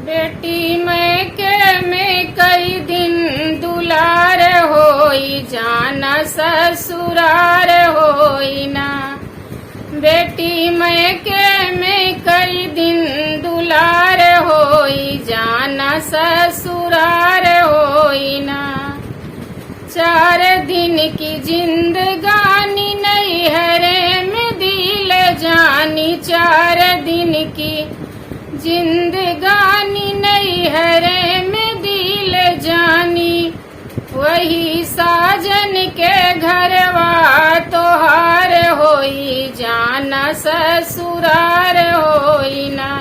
बेटी मैं के में कई दिन दुलार होई जाना ससुरार होई ना। बेटी मैं के में कई दिन दुलार होई जाना ससुरार होई ना। 4 दिन की जिंदगानी नैहरे में दिल जानी। 4 दिन की जिंदगानी नैहरे में दिल जानी। वही साजन के घरवा तोहार होई जाना ससुरार होई ना।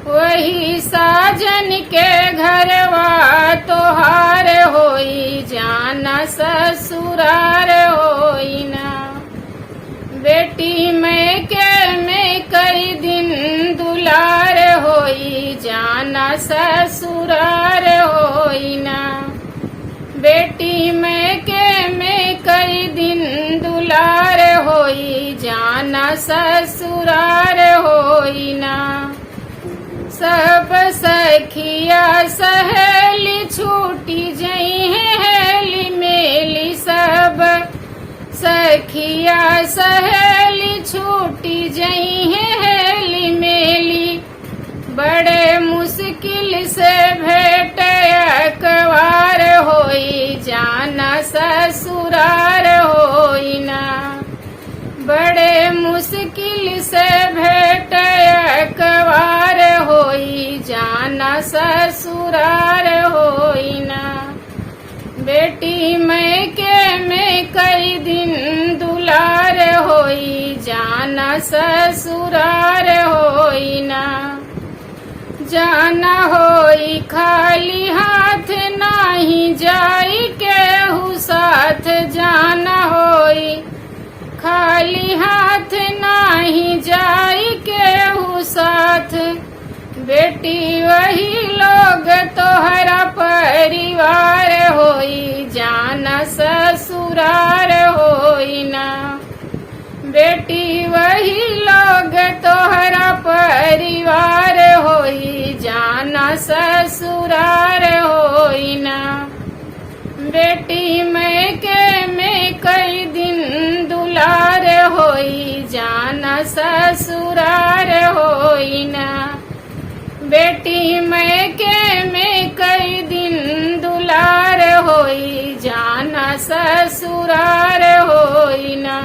वही साजन के घरवा तोहार होई जाना ससुरार होई ना। बेटी मैं के में कई दिन दुलार होई जाना ससुरार होई ना। बेटी मैं के में कई दिन दुलार होई जाना ससुरार होई ना। सब सखिया सहेली छूटी जई है हेली मेली। सब सखिया सहेली छूटी जई है हेली मेली। बड़े मुश्किल से भेट अकवार होई जाना ससुरार होई ना। बड़े मुश्किल से भेट अकवार होई जाना ससुरार होई ना। बेटी मैं के में कई दिन दुलार होई जाना ससुरार होई ना। जाना होई खाली हाथ नाही जाई केहू साथ। जाना होई खाली हाथ नाही जाई केहू साथ। बेटी वही लोग तोहरा परिवार होई जाना ससुरार होई ना। बेटी वही लोग तोहरा परिवार होई जाना ससुरार होई ना। बेटी मैं के में कई दिन दुलार होई जाना ससुरार होई ना। बेटी मैं के में कई दिन दुलार होई जाना ससुरार होई ना।